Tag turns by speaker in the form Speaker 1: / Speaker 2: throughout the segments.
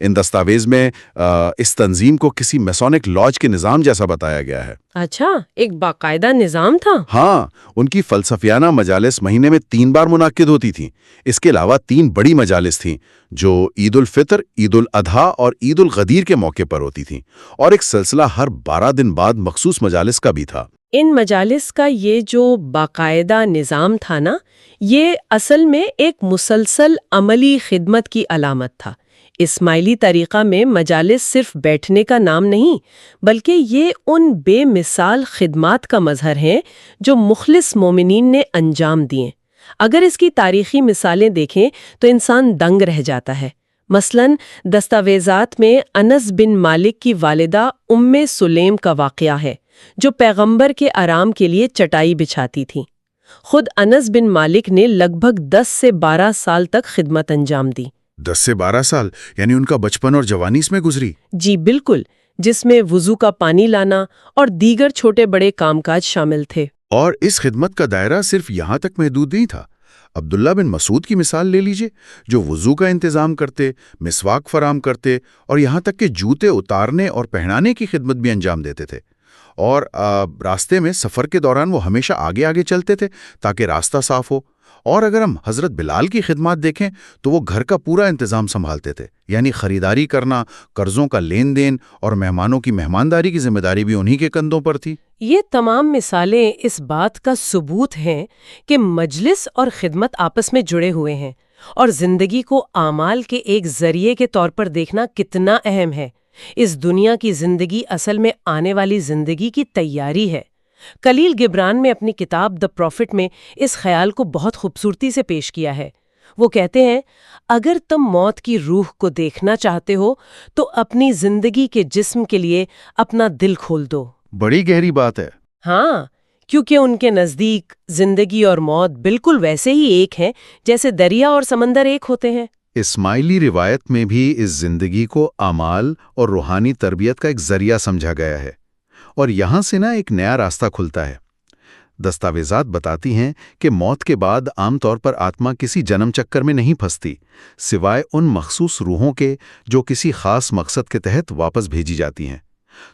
Speaker 1: ان دستاویز میں اس تنظیم کو کسی میسونک لاج کے نظام جیسا بتایا گیا ہے۔
Speaker 2: اچھا، ایک باقاعدہ نظام تھا؟
Speaker 1: ہاں، ان کی فلسفیانہ مجالس مہینے میں 3 بار منعقد ہوتی تھیں۔ اس کے علاوہ 3 بڑی مجالس تھیں جو عید الفطر، عید الاضحیٰ اور عید الغدیر کے موقع پر ہوتی تھیں، اور ایک سلسلہ ہر 12 دن بعد مخصوص مجالس کا بھی تھا۔
Speaker 2: ان مجالس کا یہ جو باقاعدہ نظام تھا نا، یہ اصل میں ایک مسلسل عملی خدمت کی علامت تھا۔ اسماعیلی طریقہ میں مجالس صرف بیٹھنے کا نام نہیں، بلکہ یہ ان بے مثال خدمات کا مظہر ہیں جو مخلص مومنین نے انجام دیے۔ اگر اس کی تاریخی مثالیں دیکھیں تو انسان دنگ رہ جاتا ہے۔ مثلاً دستاویزات میں انس بن مالک کی والدہ ام سلیم کا واقعہ ہے، جو پیغمبر کے آرام کے لیے چٹائی بچھاتی تھیں۔ خود انس بن مالک نے لگ بھگ 10 سے 12 سال تک خدمت انجام دی۔
Speaker 1: 10 سے 12 سال، یعنی ان کا بچپن اور جوانی اس میں گزری؟
Speaker 2: جی بالکل، جس میں وضو کا پانی لانا اور دیگر چھوٹے بڑے کام کاج شامل تھے۔
Speaker 1: اور اس خدمت کا دائرہ صرف یہاں تک محدود نہیں تھا۔ عبداللہ بن مسعود کی مثال لے لیجئے، جو وضو کا انتظام کرتے، مسواک فراہم کرتے اور یہاں تک کہ جوتے اتارنے اور پہنانے کی خدمت بھی انجام دیتے تھے۔ اور راستے میں سفر کے دوران وہ ہمیشہ آگے آگے چلتے تھے تاکہ راستہ صاف ہو۔ اور اگر ہم حضرت بلال کی خدمات دیکھیں تو وہ گھر کا پورا انتظام سنبھالتے تھے، یعنی خریداری کرنا، قرضوں کا لین دین اور مہمانوں کی مہمانداری کی ذمہ داری بھی انہی کے کندھوں پر تھی۔
Speaker 2: یہ تمام مثالیں اس بات کا ثبوت ہیں کہ مجلس اور خدمت آپس میں جڑے ہوئے ہیں، اور زندگی کو اعمال کے ایک ذریعے کے طور پر دیکھنا کتنا اہم ہے۔ اس دنیا کی زندگی اصل میں آنے والی زندگی کی تیاری ہے۔ خلیل گبران نے اپنی کتاب دی پروفٹ میں اس خیال کو بہت خوبصورتی سے پیش کیا ہے۔ وہ کہتے ہیں، اگر تم موت کی روح کو دیکھنا چاہتے ہو تو اپنی زندگی کے جسم کے لیے اپنا دل کھول دو۔
Speaker 1: بڑی گہری بات ہے۔
Speaker 2: ہاں، کیونکہ ان کے نزدیک زندگی اور موت بالکل ویسے ہی ایک ہیں جیسے دریا اور سمندر ایک ہوتے ہیں۔
Speaker 1: اسماعیلی روایت میں بھی اس زندگی کو اعمال اور روحانی تربیت کا ایک ذریعہ سمجھا گیا ہے، اور یہاں سے ایک نیا راستہ کھلتا ہے۔ دستاویزات بتاتی ہیں کہ موت کے بعد عام طور پر آتما کسی جنم چکر میں نہیں پھنستی، سوائے ان مخصوص روحوں کے جو کسی خاص مقصد کے تحت واپس بھیجی جاتی ہیں۔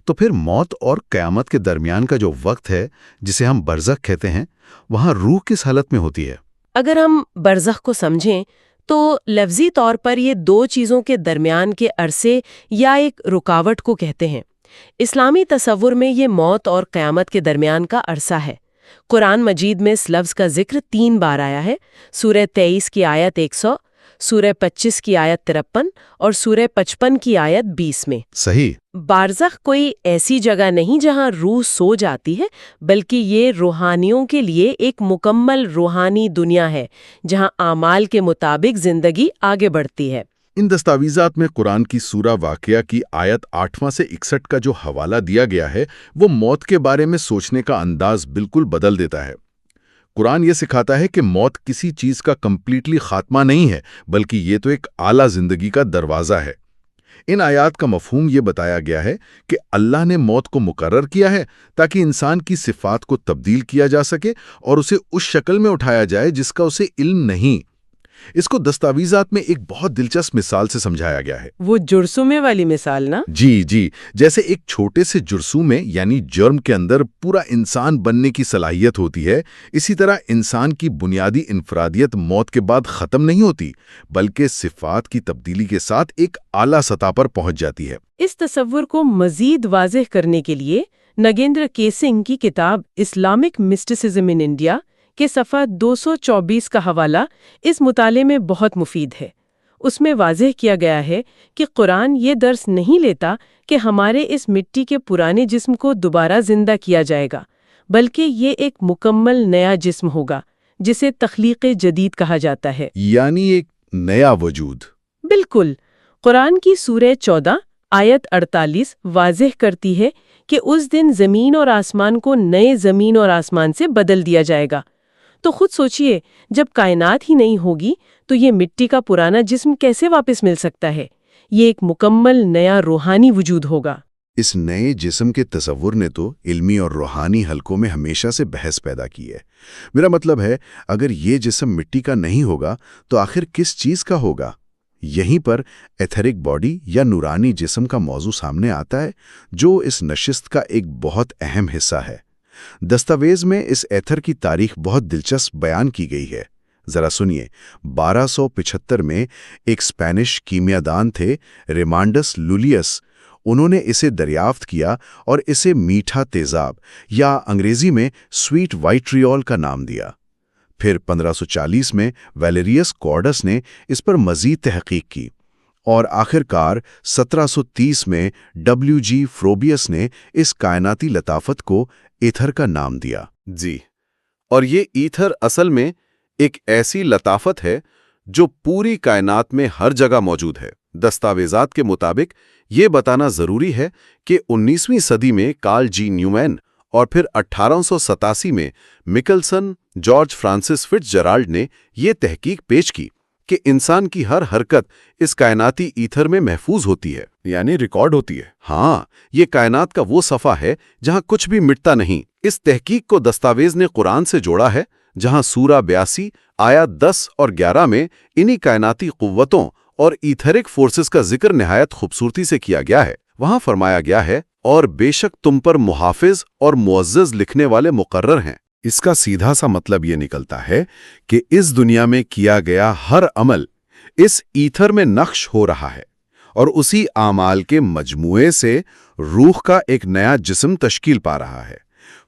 Speaker 1: تو پھر موت اور قیامت کے درمیان کا جو وقت ہے، جسے ہم برزخ کہتے ہیں، وہاں روح کس حالت میں ہوتی ہے؟
Speaker 2: اگر ہم برزخ کو سمجھیں تو لفظی طور پر یہ 2 چیزوں کے درمیان کے عرصے یا ایک رکاوٹ کو کہتے ہیں۔ اسلامی تصور میں یہ موت اور قیامت کے درمیان کا عرصہ ہے۔ قرآن مجید میں اس لفظ کا ذکر 3 بار آیا ہے، سورہ 23 کی آیت 100، سورہ 25 کی آیت 53 اور سورہ 55 کی آیت 20 میں۔
Speaker 1: صحیح۔
Speaker 2: برزخ کوئی ایسی جگہ نہیں جہاں روح سو جاتی ہے، بلکہ یہ روحانیوں کے لیے ایک مکمل روحانی دنیا ہے جہاں اعمال کے مطابق زندگی آگے بڑھتی ہے۔
Speaker 1: ان دستاویزات میں قرآن کی سورہ واقعہ کی آیت 8 سے 61 کا جو حوالہ دیا گیا ہے، وہ موت کے بارے میں سوچنے کا انداز بالکل بدل دیتا ہے۔ قرآن یہ سکھاتا ہے کہ موت کسی چیز کا کمپلیٹلی خاتمہ نہیں ہے، بلکہ یہ تو ایک اعلیٰ زندگی کا دروازہ ہے۔ ان آیات کا مفہوم یہ بتایا گیا ہے کہ اللہ نے موت کو مقرر کیا ہے تاکہ انسان کی صفات کو تبدیل کیا جا سکے اور اسے اس شکل میں اٹھایا جائے جس کا اسے علم نہیں۔ اس کو دستاویزات میں ایک بہت دلچسپ مثال سے سمجھایا گیا ہے۔
Speaker 2: وہ جرثومے والی مثال نا؟
Speaker 1: جی، جیسے ایک چھوٹے سے جرثومے یعنی جرم کے اندر پورا انسان بننے کی صلاحیت ہوتی ہے، اسی طرح انسان کی بنیادی انفرادیت موت کے بعد ختم نہیں ہوتی، بلکہ صفات کی تبدیلی کے ساتھ ایک اعلیٰ سطح پر پہنچ جاتی ہے۔
Speaker 2: اس تصور کو مزید واضح کرنے کے لیے نگیندر کے سنگھ کی کتاب اسلامک مسٹسزم ان انڈیا کے صفحہ 224 کا حوالہ اس مطالعے میں بہت مفید ہے۔ اس میں واضح کیا گیا ہے کہ قرآن یہ درس نہیں لیتا کہ ہمارے اس مٹی کے پرانے جسم کو دوبارہ زندہ کیا جائے گا، بلکہ یہ ایک مکمل نیا جسم ہوگا جسے تخلیق جدید کہا جاتا ہے،
Speaker 1: یعنی ایک نیا وجود۔
Speaker 2: بالکل۔ قرآن کی سورہ 14 آیت 48 واضح کرتی ہے کہ اس دن زمین اور آسمان کو نئے زمین اور آسمان سے بدل دیا جائے گا۔ تو خود سوچئے، جب کائنات ہی نہیں ہوگی تو یہ مٹی کا پرانا جسم کیسے واپس مل سکتا ہے؟ یہ ایک مکمل نیا روحانی وجود ہوگا۔
Speaker 1: اس نئے جسم کے تصور نے تو علمی اور روحانی حلقوں میں ہمیشہ سے بحث پیدا کی ہے۔ میرا مطلب ہے، اگر یہ جسم مٹی کا نہیں ہوگا تو آخر کس چیز کا ہوگا؟
Speaker 3: یہیں پر ایتھرک باڈی یا نورانی جسم کا موضوع سامنے آتا ہے، جو اس نشست کا ایک بہت اہم حصہ ہے۔ دستاویز میں اس ایتھر کی تاریخ بہت دلچسپ بیان کی گئی ہے۔ ذرا سنیے، 1275 میں ایک اسپینش کیمیاء دان تھے ریمانڈس لولیس، انہوں نے اسے دریافت کیا اور اسے میٹھا تیزاب یا انگریزی میں سویٹ وائٹریول کا نام دیا۔ پھر 1540 میں ویلیریس کارڈس نے اس پر مزید تحقیق کی اور آخرکار 1730 میں WG فروبیس نے اس کائناتی لطافت کو ایتھر کا نام دیا۔
Speaker 4: جی، اور یہ ایتھر اصل میں ایک ایسی لطافت ہے جو پوری کائنات میں ہر جگہ موجود ہے۔ دستاویزات کے مطابق یہ بتانا ضروری ہے کہ 19ویں صدی میں کارل جی نیومین اور پھر 1887 میں مکلسن جارج فرانسس فٹز جرالڈ نے یہ تحقیق پیش کی کہ انسان کی ہر حرکت اس کائناتی ایتھر میں محفوظ ہوتی ہے،
Speaker 3: یعنی ریکارڈ ہوتی ہے۔
Speaker 4: ہاں، یہ کائنات کا وہ صفحہ ہے جہاں کچھ بھی مٹتا نہیں۔ اس تحقیق کو دستاویز نے قرآن سے جوڑا ہے، جہاں سورہ 82 آیات 10 اور 11 میں انہی کائناتی قوتوں اور ایتھرک فورسز کا ذکر نہایت خوبصورتی سے کیا گیا ہے۔ وہاں فرمایا گیا ہے، اور بے شک تم پر محافظ اور معزز لکھنے والے مقرر ہیں۔
Speaker 3: اس کا سیدھا سا مطلب یہ نکلتا ہے کہ اس دنیا میں کیا گیا ہر عمل اس ایتھر میں نقش ہو رہا ہے، اور اسی اعمال کے مجموعے سے روح کا ایک نیا جسم تشکیل پا رہا ہے۔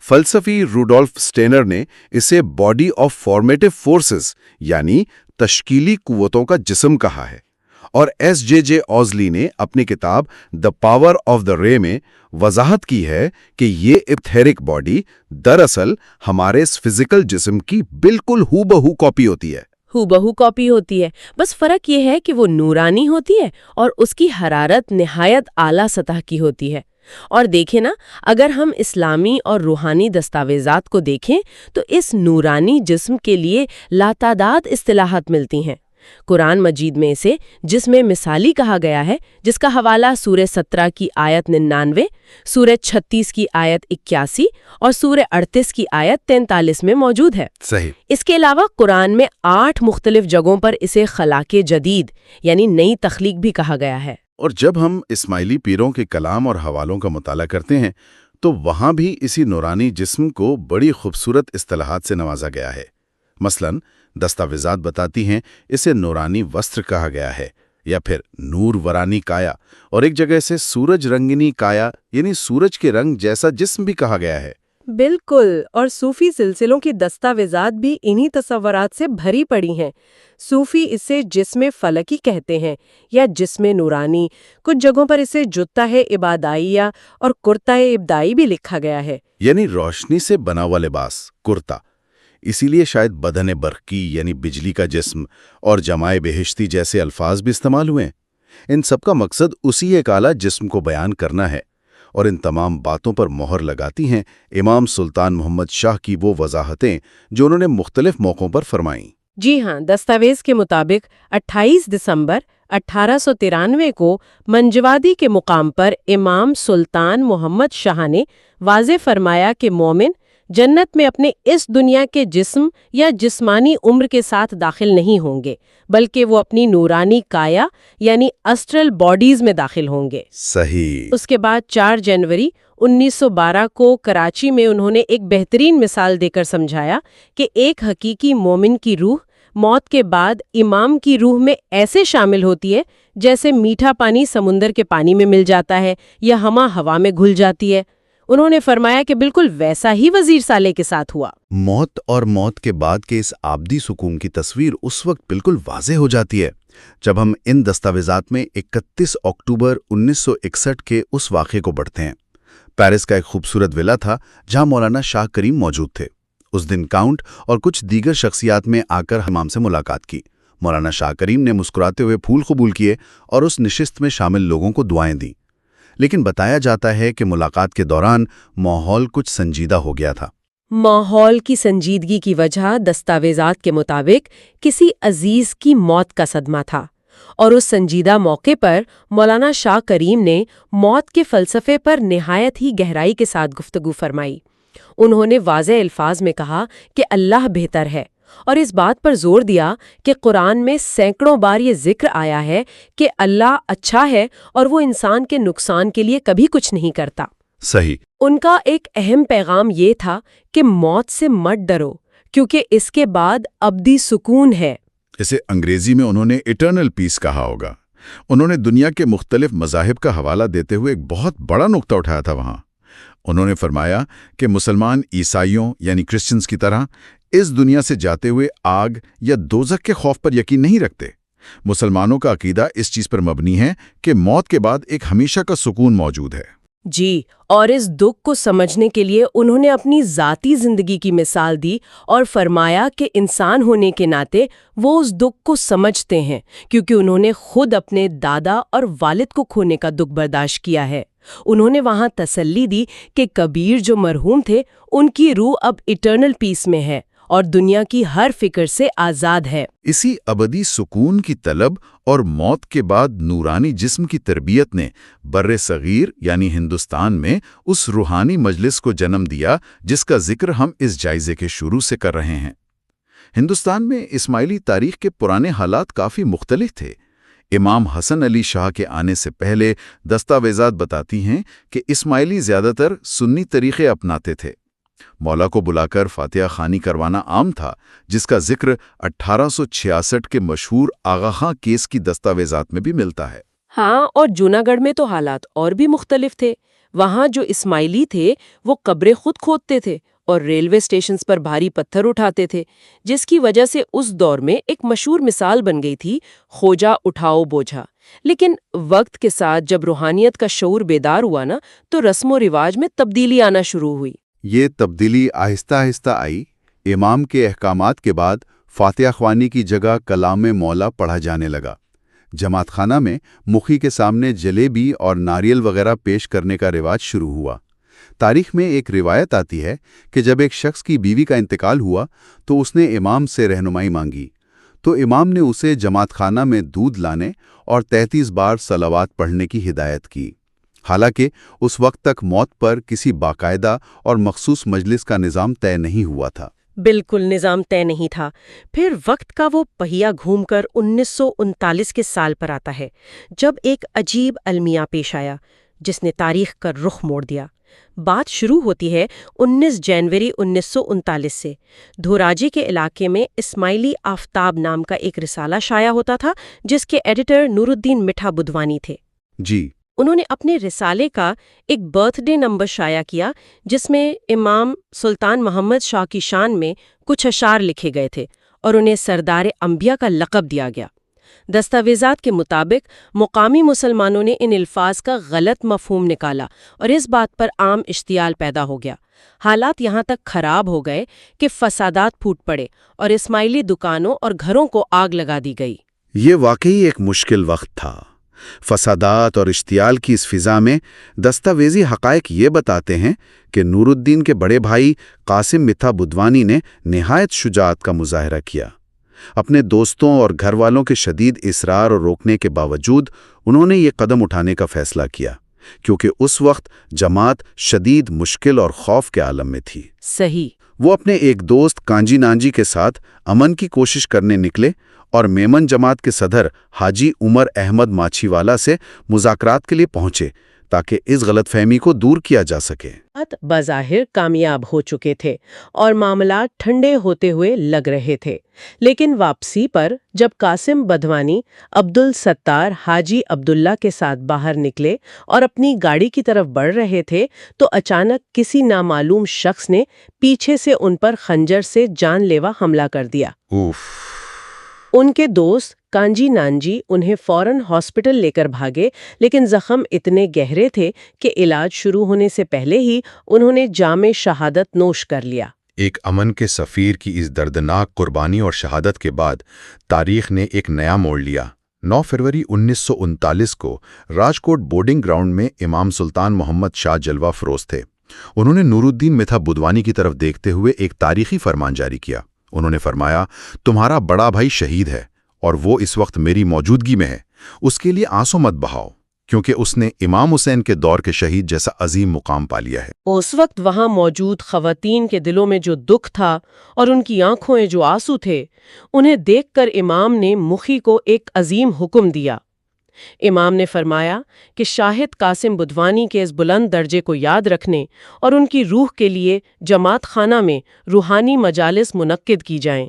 Speaker 3: فلسفی روڈولف سٹینر نے اسے باڈی آف فارمیٹو فورسز یعنی تشکیلی قوتوں کا جسم کہا ہے، اور SJ اوزلی نے اپنی کتاب دا پاور آف دا رے میں وضاحت کی ہے کہ یہ ایتھرک باڈی دراصل ہمارے اس فزیکل جسم کی بالکل ہو بہو کاپی ہوتی ہے۔
Speaker 2: ہو بہو کاپی ہوتی ہے، بس فرق یہ ہے کہ وہ نورانی ہوتی ہے اور اس کی حرارت نہایت اعلیٰ سطح کی ہوتی ہے۔ اور دیکھیں نا، اگر ہم اسلامی اور روحانی دستاویزات کو دیکھیں تو اس نورانی جسم کے لیے لاتعداد اصطلاحات ملتی ہیں۔ قرآن مجید میں اسے جسم مثالی کہا گیا ہے، جس کا حوالہ سورہ 17 کی آیت 99، سورہ 36 کی آیت 81 اور سورہ 38 کی آیت 43 میں موجود ہے۔
Speaker 3: صحیح۔
Speaker 2: اس کے علاوہ قرآن میں 8 مختلف جگہوں پر اسے خلاق جدید یعنی نئی تخلیق بھی کہا گیا ہے۔
Speaker 3: اور جب ہم اسماعیلی پیروں کے کلام اور حوالوں کا مطالعہ کرتے ہیں تو وہاں بھی اسی نورانی جسم کو بڑی خوبصورت اصطلاحات سے نوازا گیا ہے۔ مثلاً دستاویزات بتاتی ہیں اسے نورانی وستر کہا گیا ہے، یا پھر نور ورانی کایا، اور ایک جگہ سے سورج رنگنی کایا یعنی سورج کے رنگ جیسا جسم بھی کہا گیا ہے۔
Speaker 5: بالکل، اور صوفی سلسلوں کی دستاویزات بھی انہی تصورات سے بھری پڑی ہیں۔ صوفی اسے جسم فلکی کہتے ہیں یا جسم نورانی، کچھ جگہوں پر اسے جتہ عبادائیہ اور کرتہ ابدائی بھی لکھا گیا ہے،
Speaker 3: یعنی روشنی سے بنا ہوا لباس، کرتا۔ اسی لیے شاید بدن برقی یعنی بجلی کا جسم اور جمائے بہشتی جیسے الفاظ بھی استعمال ہوئے۔ ان سب کا مقصد اسی ایک اعلیٰ جسم کو بیان کرنا ہے، اور ان تمام باتوں پر مہر لگاتی ہیں امام سلطان محمد شاہ کی وہ وضاحتیں جو انہوں نے مختلف موقعوں پر فرمائیں۔
Speaker 2: جی ہاں، دستاویز کے مطابق 28 دسمبر 1893 کو منجوادی کے مقام پر امام سلطان محمد شاہ نے واضح فرمایا کہ مومن جنت میں اپنے اس دنیا کے جسم یا جسمانی عمر کے ساتھ داخل نہیں ہوں گے، بلکہ وہ اپنی نورانی کایا یعنی اسٹرل باڈیز میں داخل ہوں گے۔
Speaker 3: صحیح۔
Speaker 2: اس کے بعد 4 جنوری 1912 کو کراچی میں انہوں نے ایک بہترین مثال دے کر سمجھایا کہ ایک حقیقی مومن کی روح موت کے بعد امام کی روح میں ایسے شامل ہوتی ہے جیسے میٹھا پانی سمندر کے پانی میں مل جاتا ہے یا ہما ہوا میں گھل جاتی ہے۔ انہوں نے فرمایا کہ بالکل ویسا ہی وزیر صالح کے ساتھ ہوا۔
Speaker 3: موت اور موت کے بعد کے اس آبدی سکون کی تصویر اس وقت بالکل واضح ہو جاتی ہے جب ہم ان دستاویزات میں 31 اکتوبر 1961 کے اس واقعے کو پڑھتے ہیں۔ پیرس کا ایک خوبصورت ولا تھا جہاں مولانا شاہ کریم موجود تھے۔ اس دن کاؤنٹ اور کچھ دیگر شخصیات میں آ کر امام سے ملاقات کی۔ مولانا شاہ کریم نے مسکراتے ہوئے پھول قبول کیے اور اس نشست میں شامل لوگوں کو دعائیں دیں، لیکن بتایا جاتا ہے کہ ملاقات کے دوران ماحول کچھ سنجیدہ ہو گیا تھا۔
Speaker 2: ماحول کی سنجیدگی کی وجہ دستاویزات کے مطابق کسی عزیز کی موت کا صدمہ تھا، اور اس سنجیدہ موقع پر مولانا شاہ کریم نے موت کے فلسفے پر نہایت ہی گہرائی کے ساتھ گفتگو فرمائی۔ انہوں نے واضح الفاظ میں کہا کہ اللہ بہتر ہے اور اس بات پر زور دیا کہ قرآن میں سینکڑوں بار یہ ذکر آیا ہے کہ اللہ اچھا ہے اور وہ انسان کے نقصان کے لیے کبھی کچھ نہیں کرتا۔
Speaker 4: صحیح۔
Speaker 2: ان کا ایک اہم پیغام یہ تھا کہ موت سے مت ڈرو کیونکہ اس کے بعد ابدی سکون ہے۔
Speaker 3: اسے انگریزی میں انہوں نے ایٹرنل پیس کہا ہوگا۔ انہوں نے دنیا کے مختلف مذاہب کا حوالہ دیتے ہوئے ایک بہت بڑا نقطہ اٹھایا تھا وہاں۔ انہوں نے فرمایا کہ مسلمان عیسائیوں یعنی کرسچنز کی طرح اس دنیا سے جاتے ہوئے آگ یا دوزخ کے خوف پر یقین نہیں رکھتے۔ مسلمانوں کا عقیدہ اس چیز پر مبنی ہے کہ موت کے بعد ایک ہمیشہ کا سکون موجود ہے۔
Speaker 2: جی، اور اس دکھ کو سمجھنے کے لیے انہوں نے اپنی ذاتی زندگی کی مثال دی اور فرمایا کہ انسان ہونے کے ناطے وہ اس دکھ کو سمجھتے ہیں کیونکہ انہوں نے خود اپنے دادا اور والد کو کھونے کا دکھ برداشت کیا ہے۔ انہوں نے وہاں تسلی دی کہ کبیر جو مرحوم تھے ان کی روح اب ایٹرنل پیس میں ہے اور دنیا کی ہر فکر سے آزاد ہے۔
Speaker 3: اسی ابدی سکون کی طلب اور موت کے بعد نورانی جسم کی تربیت نے بر صغیر یعنی ہندوستان میں اس روحانی مجلس کو جنم دیا جس کا ذکر ہم اس جائزے کے شروع سے کر رہے ہیں۔ ہندوستان میں اسماعیلی تاریخ کے پرانے حالات کافی مختلف تھے۔ امام حسن علی شاہ کے آنے سے پہلے دستاویزات بتاتی ہیں کہ اسماعیلی زیادہ تر سنی طریقے اپناتے تھے۔ مولا کو بلا کر فاتحہ خوانی کروانا عام تھا، جس کا ذکر 1866 کے مشہور آغا خاں کیس کی دستاویزات میں بھی ملتا ہے۔
Speaker 2: ہاں، اور جوناگڑھ میں تو حالات اور بھی مختلف تھے۔ وہاں جو اسماعیلی تھے وہ قبریں خود کھودتے تھے اور ریلوے اسٹیشنز پر بھاری پتھر اٹھاتے تھے، جس کی وجہ سے اس دور میں ایک مشہور مثال بن گئی تھی، خوجا اٹھاؤ بوجھا۔ لیکن وقت کے ساتھ جب روحانیت کا شعور بیدار ہوا نا، تو رسم و رواج میں تبدیلی آنا شروع ہوئی۔
Speaker 4: یہ تبدیلی آہستہ آہستہ آئی۔ امام کے احکامات کے بعد فاتحہ خوانی کی جگہ کلام مولا پڑھا جانے لگا۔ جماعت خانہ میں مخی کے سامنے جلیبی اور ناریل وغیرہ پیش کرنے کا رواج شروع ہوا۔ تاریخ میں ایک روایت آتی ہے کہ جب ایک شخص کی بیوی کا انتقال ہوا تو اس نے امام سے رہنمائی مانگی، تو امام نے اسے جماعت خانہ میں دودھ لانے اور 33 بار صلوات پڑھنے کی ہدایت کی۔ حالانکہ اس وقت تک موت پر کسی باقاعدہ اور مخصوص مجلس کا نظام طے نہیں ہوا تھا۔
Speaker 2: بالکل نظام طے نہیں تھا۔ پھر وقت کا وہ پہیہ گھوم کر 1939 کے سال پر آتا ہے، جب ایک عجیب المیہ پیش آیا جس نے تاریخ کا رخ موڑ دیا۔ بات شروع ہوتی ہے 19 جنوری 1939 سے۔ دھوراجی کے علاقے میں اسماعیلی آفتاب نام کا ایک رسالہ شائع ہوتا تھا جس کے ایڈیٹر نور الدین مٹھا بدوانی تھے۔
Speaker 4: جی،
Speaker 2: انہوں نے اپنے رسالے کا ایک برتھ ڈے نمبر شائع کیا جس میں امام سلطان محمد شاہ کی شان میں کچھ اشعار لکھے گئے تھے اور انہیں سردار انبیاء کا لقب دیا گیا۔ دستاویزات کے مطابق مقامی مسلمانوں نے ان الفاظ کا غلط مفہوم نکالا اور اس بات پر عام اشتعال پیدا ہو گیا۔ حالات یہاں تک خراب ہو گئے کہ فسادات پھوٹ پڑے اور اسماعیلی دکانوں اور گھروں کو آگ لگا دی گئی۔
Speaker 3: یہ واقعی ایک مشکل وقت تھا۔ فسادات اور اشتعال کی اس فضا میں دستاویزی حقائق یہ بتاتے ہیں کہ نور الدین کے بڑے بھائی قاسم مٹھا بدوانی نے نہایت شجاعت کا مظاہرہ کیا۔ اپنے دوستوں اور گھر والوں کے شدید اصرار اور روکنے کے باوجود انہوں نے یہ قدم اٹھانے کا فیصلہ کیا، کیونکہ اس وقت جماعت شدید مشکل اور خوف کے عالم میں تھی۔
Speaker 2: صحیح۔
Speaker 3: وہ اپنے ایک دوست کانجی نانجی کے ساتھ امن کی کوشش کرنے نکلے اور میمن جماعت کے صدر حاجی عمر احمد ماچھی والا سے مذاکرات کے لیے پہنچے تاکہ اس غلط فہمی کو دور کیا جا سکے۔
Speaker 2: بظاہر کامیاب ہو چکے تھے اور معاملات ٹھنڈے ہوتے ہوئے لگ رہے تھے، لیکن واپسی پر جب قاسم بدوانی عبدالستار حاجی عبداللہ کے ساتھ باہر نکلے اور اپنی گاڑی کی طرف بڑھ رہے تھے تو اچانک کسی نامعلوم شخص نے پیچھے سے ان پر خنجر سے جان لیوا حملہ کر دیا۔ ان کے دوست کانجی نانجی انہیں فوراً ہاسپٹل لے کر بھاگے، لیکن زخم اتنے گہرے تھے کہ علاج شروع ہونے سے پہلے ہی انہوں نے جام شہادت نوش کر لیا۔
Speaker 6: ایک امن کے سفیر کی اس دردناک قربانی اور شہادت کے بعد تاریخ نے ایک نیا موڑ لیا۔ 9 فروری 1939 کو راجکوٹ بورڈنگ گراؤنڈ میں امام سلطان محمد شاہ جلوہ فروز تھے۔ انہوں نے نور الدین مٹھا بدوانی کی طرف دیکھتے ہوئے ایک تاریخی فرمان جاری کیا۔ انہوں نے فرمایا، تمہارا بڑا بھائی شہید ہے اور وہ اس وقت میری موجودگی میں ہے، اس کے لیے آنسو مت بہاؤ، کیونکہ اس نے امام حسین کے دور کے شہید جیسا عظیم مقام پا لیا ہے۔
Speaker 2: اس وقت وہاں موجود خواتین کے دلوں میں جو دکھ تھا اور ان کی آنکھوں میں جو آنسو تھے، انہیں دیکھ کر امام نے مخی کو ایک عظیم حکم دیا۔ امام نے فرمایا کہ شاہد قاسم بدوانی کے اس بلند درجے کو یاد رکھنے اور ان کی روح کے لیے جماعت خانہ میں روحانی مجالس منعقد کی جائیں۔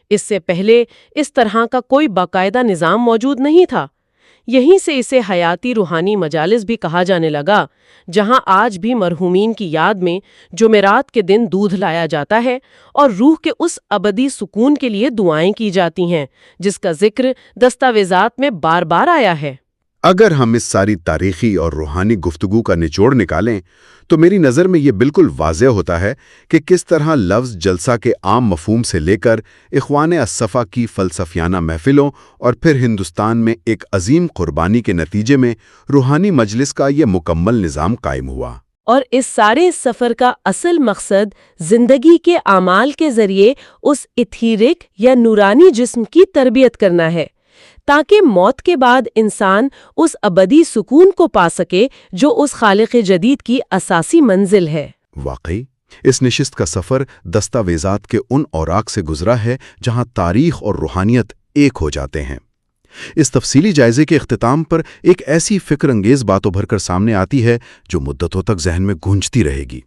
Speaker 2: اس سے پہلے اس طرح کا کوئی باقاعدہ نظام موجود نہیں تھا۔ یہیں سے اسے حیاتی روحانی مجالس بھی کہا جانے لگا، جہاں آج بھی مرحومین کی یاد میں جمعرات کے دن دودھ لایا جاتا ہے اور روح کے اس ابدی سکون کے لیے دعائیں کی جاتی ہیں جس کا ذکر دستاویزات میں بار بار آیا ہے۔
Speaker 3: اگر ہم اس ساری تاریخی اور روحانی گفتگو کا نچوڑ نکالیں تو میری نظر میں یہ بالکل واضح ہوتا ہے کہ کس طرح لفظ جلسہ کے عام مفہوم سے لے کر اخوان الصفا کی فلسفیانہ محفلوں اور پھر ہندوستان میں ایک عظیم قربانی کے نتیجے میں روحانی مجلس کا یہ مکمل نظام قائم ہوا۔
Speaker 2: اور اس سارے سفر کا اصل مقصد زندگی کے اعمال کے ذریعے اس ایتھیرک یا نورانی جسم کی تربیت کرنا ہے، تاکہ موت کے بعد انسان اس ابدی سکون کو پا سکے جو اس خالق جدید کی اساسی منزل ہے۔
Speaker 3: واقعی اس نشست کا سفر دستاویزات کے ان اوراق سے گزرا ہے جہاں تاریخ اور روحانیت ایک ہو جاتے ہیں۔ اس تفصیلی جائزے کے اختتام پر ایک ایسی فکر انگیز بات ابھر کر سامنے آتی ہے جو مدتوں تک ذہن میں گونجتی رہے گی۔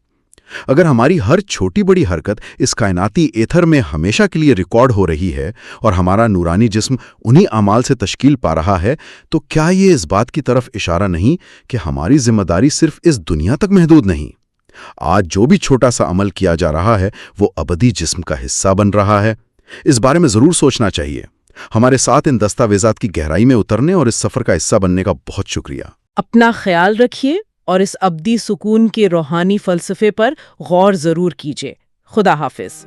Speaker 3: اگر ہماری ہر چھوٹی بڑی حرکت اس کائناتی ایتھر میں ہمیشہ کے لیے ریکارڈ ہو رہی ہے اور ہمارا نورانی جسم انہی اعمال سے تشکیل پا رہا ہے، تو کیا یہ اس بات کی طرف اشارہ نہیں کہ ہماری ذمہ داری صرف اس دنیا تک محدود نہیں؟ آج جو بھی چھوٹا سا عمل کیا جا رہا ہے وہ ابدی جسم کا حصہ بن رہا ہے۔ اس بارے میں ضرور سوچنا چاہیے۔ ہمارے ساتھ ان دستاویزات کی گہرائی میں اترنے اور اس سفر کا حصہ بننے کا بہت شکریہ۔
Speaker 5: اپنا خیال رکھیے اور اس ابدی سکون کے روحانی فلسفے پر غور ضرور کیجیے۔ خدا حافظ۔